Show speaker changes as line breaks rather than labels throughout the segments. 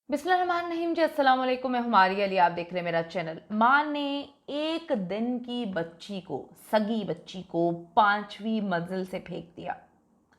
बिस्मिल्लाहिर्रहमानिर्रहीम जी, अस्सलाम वालेकुम। मैं हमारी अली, आप देख रहे हैं मेरा चैनल। माँ ने एक दिन की बच्ची को, सगी बच्ची को 5वीं मंजिल से फेंक दिया।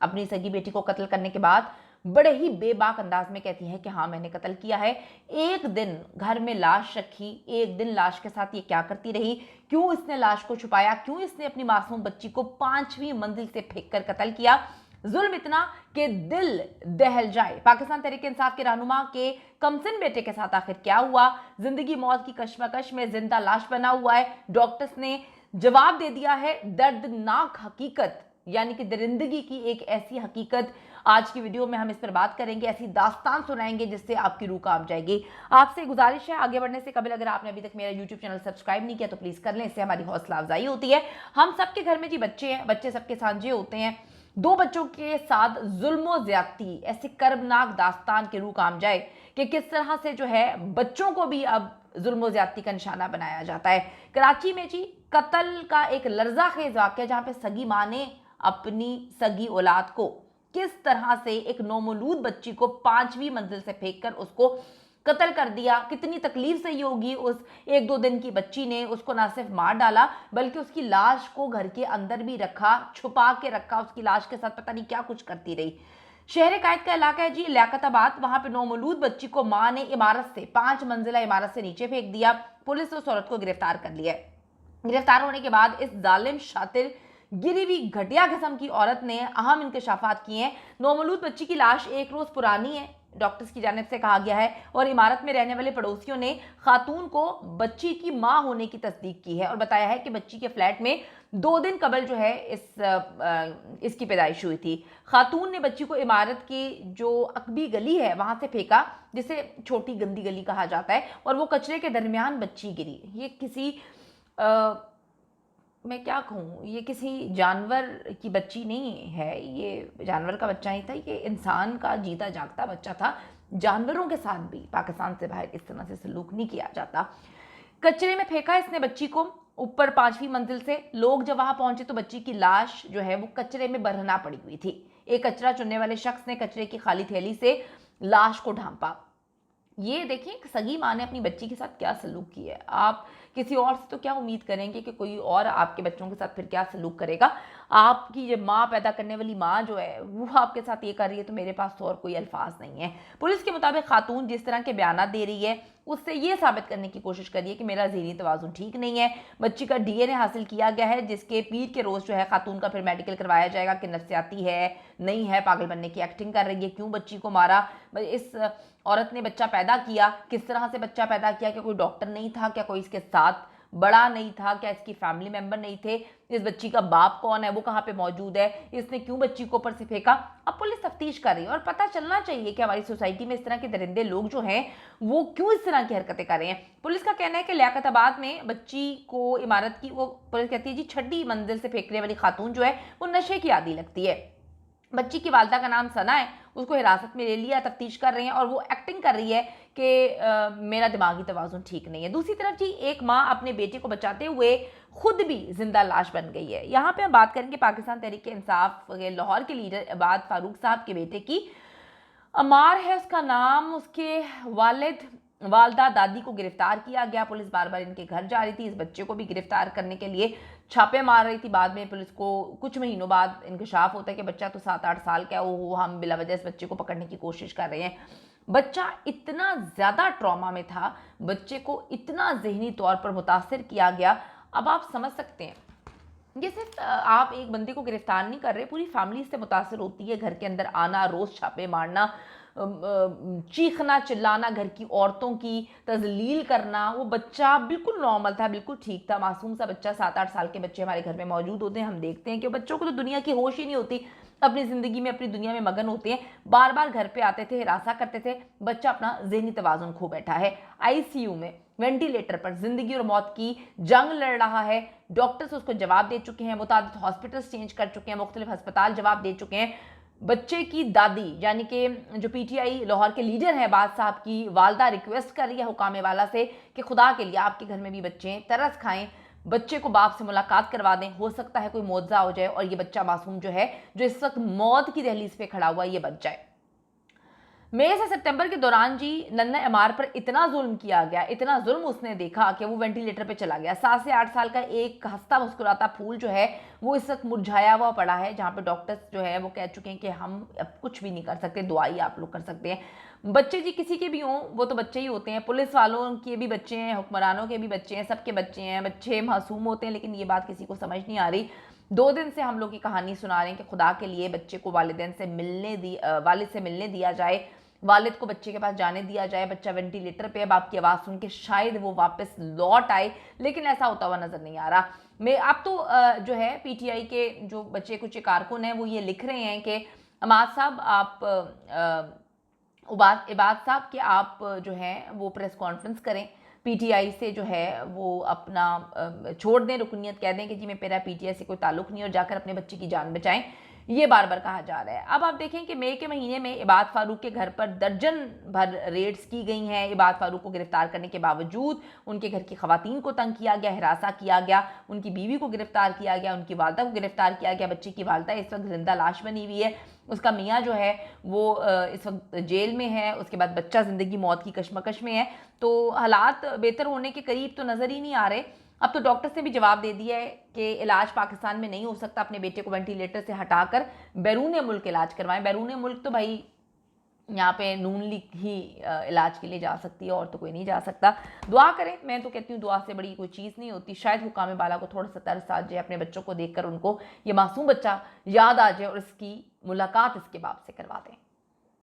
अपनी सगी बेटी को कत्ल करने के बाद बड़े ही बेबाक अंदाज में कहती है कि हाँ मैंने कत्ल किया है। एक दिन घर में लाश रखी, एक दिन लाश के साथ ये क्या करती रही, क्यों इसने लाश को छुपाया, क्यों इसने अपनी मासूम बच्ची को 5वीं मंजिल से फेंक कर कत्ल किया। जुल्म इतना कि दिल दहल जाए। पाकिस्तान तहरीक इंसाफ के रहनुमा के कमसिन बेटे के साथ आखिर क्या हुआ। जिंदगी मौत की कश्मकश में जिंदा लाश बना हुआ है। डॉक्टर्स ने जवाब दे दिया है। दर्दनाक हकीकत, यानी कि दरिंदगी की एक ऐसी हकीकत। आज की वीडियो में हम इस पर बात करेंगे, ऐसी दास्तान सुनाएंगे जिससे आपकी रूह कांप जाएगी। आपसे गुजारिश है, आगे बढ़ने से कबल अगर आपने अभी तक मेरा यूट्यूब चैनल सब्सक्राइब नहीं किया तो प्लीज कर लें, इससे हमारी हौसला अफजाई होती है। हम सबके घर में जी बच्चे हैं, बच्चे सबके साझे होते हैं। दो बच्चों के साथ जुल्म ज्यादती ऐसी कर्बनाक दास्तान के रूह काम जाए कि किस तरह से जो है बच्चों को भी अब जुल्म ज्यादती का निशाना बनाया जाता है। कराची में जी कत्ल का एक लर्जाखेज वाक़या, जहां पे सगी मां ने अपनी सगी औलाद को किस तरह से, एक नौमौलूद बच्ची को 5वीं मंजिल से फेंककर उसको कत्ल कर दिया। कितनी तकलीफ सही होगी उस 1-2 दिन की बच्ची ने। उसको ना सिर्फ मार डाला बल्कि उसकी लाश को घर के अंदर भी रखा, छुपा के रखा। उसकी लाश के साथ पता नहीं क्या कुछ करती रही। शहर कायद का इलाका है जी लियाकताबाद। वहां पे नौमौलूद बच्ची को मां ने इमारत से, 5 मंजिला इमारत से नीचे फेंक दिया। पुलिस ने उस औरत को गिरफ्तार कर लिया है। गिरफ्तार होने के बाद इस जालिम शातिर गिरी हुई घटिया किस्म की औरत ने अहम इंकशाफात किए हैं। नौमौलूद बच्ची की लाश 1 रोज पुरानी है, डॉक्टर्स की जानिब से कहा गया है, और इमारत में रहने वाले पड़ोसियों ने खातून को बच्ची की मां होने की तस्दीक की है और बताया है कि बच्ची के फ्लैट में 2 दिन कबल जो है इसकी पैदाइश हुई थी। खातून ने बच्ची को इमारत की जो अकबी गली है वहां से फेंका, जिसे छोटी गंदी गली कहा जाता है, और वो कचरे के दरमियान बच्ची गिरी। ये किसी मैं क्या कहूँ, ये किसी जानवर की बच्ची नहीं है, ये जानवर का बच्चा नहीं था, ये इंसान का जीता जागता बच्चा था। जानवरों के साथ भी पाकिस्तान से बाहर इस तरह से सलूक नहीं किया जाता। कचरे में फेंका इसने बच्ची को ऊपर 5वीं मंजिल से। लोग जब वहां पहुंचे तो बच्ची की लाश जो है वो कचरे में बरहना पड़ी हुई थी। एक कचरा चुनने वाले शख्स ने कचरे की खाली थैली से लाश को ढांपा। ये देखिए कि सगी माँ ने अपनी बच्ची के साथ क्या सलूक किया है। आप किसी और से तो क्या उम्मीद करेंगे कि कोई और आपके बच्चों के साथ फिर क्या सलूक करेगा। आपकी ये माँ, पैदा करने वाली माँ जो है वो आपके साथ ये कर रही है तो मेरे पास तो और कोई अल्फाज नहीं है। पुलिस के मुताबिक खातून जिस तरह के बयान दे रही है उससे ये साबित करने की कोशिश करी है कि मेरा ज़हनी तवाज़ुन ठीक नहीं है। बच्ची का डीएनए हासिल किया गया है, जिसके पीर के रोज़ जो है खातून का फिर मेडिकल करवाया जाएगा कि नफ्सियाती है, नहीं है, पागल बनने की एक्टिंग कर रही है, क्यों बच्ची को मारा, इस औरत ने बच्चा पैदा किया, किस तरह से बच्चा पैदा किया, क्या कोई डॉक्टर नहीं था, क्या कोई इसके साथ बड़ा नहीं था, क्या इसकी फैमिली मेंबर नहीं थे, इस बच्ची का बाप कौन है, वो कहाँ पे मौजूद है, इसने क्यों बच्ची को ऊपर से फेंका। अब पुलिस तफ्तीश कर रही है और पता चलना चाहिए कि हमारी सोसाइटी में इस तरह के दरिंदे लोग जो हैं वो क्यों इस तरह की हरकतें कर रहे हैं। पुलिस का कहना है कि लियाकताबाद में बच्ची को इमारत की, वो पुलिस कहती है जी 6ठी मंजिल से फेंकने वाली खातून जो है वो नशे की आदी लगती है। बच्ची की वालदा का नाम सना है, उसको हिरासत में ले लिया, तफ्तीश कर रहे हैं और वो एक्टिंग कर रही है कि मेरा दिमागी तवाज़ुन ठीक नहीं है। दूसरी तरफ जी एक माँ अपने बेटे को बचाते हुए खुद भी जिंदा लाश बन गई है। यहाँ पे हम बात करेंगे पाकिस्तान तहरीक इंसाफ के लाहौर के लीडर इबाद फारूक साहब के बेटे की। अमार है उसका नाम। उसके वालिद, वालदा, दादी को गिरफ्तार किया गया। पुलिस बार बार इनके घर जा रही थी, इस बच्चे को भी गिरफ्तार करने के लिए छापे मार रही थी। बाद में पुलिस को कुछ महीनों बाद इंकशाफ होता है कि बच्चा तो 7-8 साल का, वो हम बिला वजह इस बच्चे को पकड़ने की कोशिश कर रहे हैं। बच्चा इतना ज़्यादा ट्रॉमा में था, बच्चे को इतना जहनी तौर पर मुतासर किया गया। अब आप समझ सकते हैं, ये सिर्फ आप एक बंदे को गिरफ्तार नहीं कर रहे, पूरी फैमिली इससे मुतासर होती है। घर के अंदर आना, रोज़ छापे मारना, चीखना चिल्लाना, घर की औरतों की तजलील करना। वो बच्चा बिल्कुल नॉर्मल था, बिल्कुल ठीक था, मासूम सा बच्चा। 7-8 साल के बच्चे हमारे घर में मौजूद होते हैं, हम देखते हैं कि बच्चों को तो दुनिया की होश ही नहीं होती, अपनी ज़िंदगी में, अपनी दुनिया में मगन होते हैं। बार बार घर पे आते थे, हिरासा करते थे। बच्चा अपना ज़हनी तवाज़ुन खो बैठा है, आईसीयू में वेंटिलेटर पर ज़िंदगी और मौत की जंग लड़ रहा है। डॉक्टर्स उसको जवाब दे चुके हैं, मुताबिक हॉस्पिटल्स चेंज कर चुके हैं, मुख्तलिफ अस्पताल जवाब दे चुके हैं। बच्चे की दादी यानी कि जो पीटीआई लाहौर के लीडर हैं बाद साहब की वालदा रिक्वेस्ट कर रही है हुकामे वाला से कि खुदा के लिए आपके घर में भी बच्चे हैं, तरस खाएं, बच्चे को बाप से मुलाकात करवा दें, हो सकता है कोई मुआवजा हो जाए और ये बच्चा मासूम जो है, जो इस वक्त मौत की दहलीज पे खड़ा हुआ है, ये बच जाए। मई से सितंबर के दौरान जी नन्ना एमआर पर इतना जुल्म किया गया, इतना जुल्म उसने देखा कि वो वेंटिलेटर पे चला गया। 7 से 8 साल का एक हंसता मुस्कुराता फूल जो है वो इस वक्त मुरझाया हुआ पड़ा है, जहाँ पे डॉक्टर्स जो है वो कह चुके हैं कि हम अब कुछ भी नहीं कर सकते, दुआई आप लोग कर सकते हैं। बच्चे जी किसी के भी हों वो तो बच्चे ही होते हैं, पुलिस वालों के भी बच्चे हैं, हुक्मरानों के भी बच्चे हैं, सबके बच्चे हैं, बच्चे मासूम होते हैं, लेकिन ये बात किसी को समझ नहीं आ रही। 2 दिन से हम लोग की कहानी सुना रहे हैं कि खुदा के लिए बच्चे को वालिदैन से वालिद से मिलने दिया जाए, वालिद को बच्चे के पास जाने दिया जाए। बच्चा वेंटिलेटर पे, अब आपकी आवाज़ सुन के शायद वो वापस लौट आए, लेकिन ऐसा होता हुआ नज़र नहीं आ रहा। मैं अब तो जो है पीटीआई के जो बच्चे कुछ कारकुन हैं वो ये लिख रहे हैं कि अमाद साहब आप इबाद साहब कि आप जो है वो प्रेस कॉन्फ्रेंस करें, पीटीआई से जो है वो अपना छोड़ दें, रुकनीत कह दें कि जी मैं मेरा पीटीआई से कोई ताल्लुक नहीं, और जाकर अपने बच्चे की जान बचाएं। ये बार बार कहा जा रहा है। अब आप देखें कि मई के महीने में इबाद फारूक के घर पर दर्जन भर रेड्स की गई हैं। इबाद फारूक को गिरफ्तार करने के बावजूद उनके घर की खवातीन को तंग किया गया, हिरासा किया गया, उनकी बीवी को गिरफ्तार किया गया, उनकी वालदा को गिरफ्तार किया गया। बच्ची की वालदा इस वक्त जिंदा लाश बनी हुई है, उसका मियाँ जो है वो इस वक्त जेल में है, उसके बाद बच्चा ज़िंदगी मौत की कशमकश में है। तो हालात बेहतर होने के करीब तो नज़र ही नहीं आ रहे। अब तो डॉक्टर्स ने भी जवाब दे दिया है कि इलाज पाकिस्तान में नहीं हो सकता, अपने बेटे को वेंटिलेटर से हटाकर बैरून मुल्क इलाज करवाएं। बैरून मुल्क तो भाई यहाँ पे नून लीग ही इलाज के लिए जा सकती है, और तो कोई नहीं जा सकता। दुआ करें, मैं तो कहती हूँ दुआ से बड़ी कोई चीज़ नहीं होती। शायद हुकाम बाला को थोड़ा सा तरस आ जाए, अपने बच्चों को देखकर उनको ये मासूम बच्चा याद आ जाए और इसकी मुलाकात इसके बाप से करवा दें।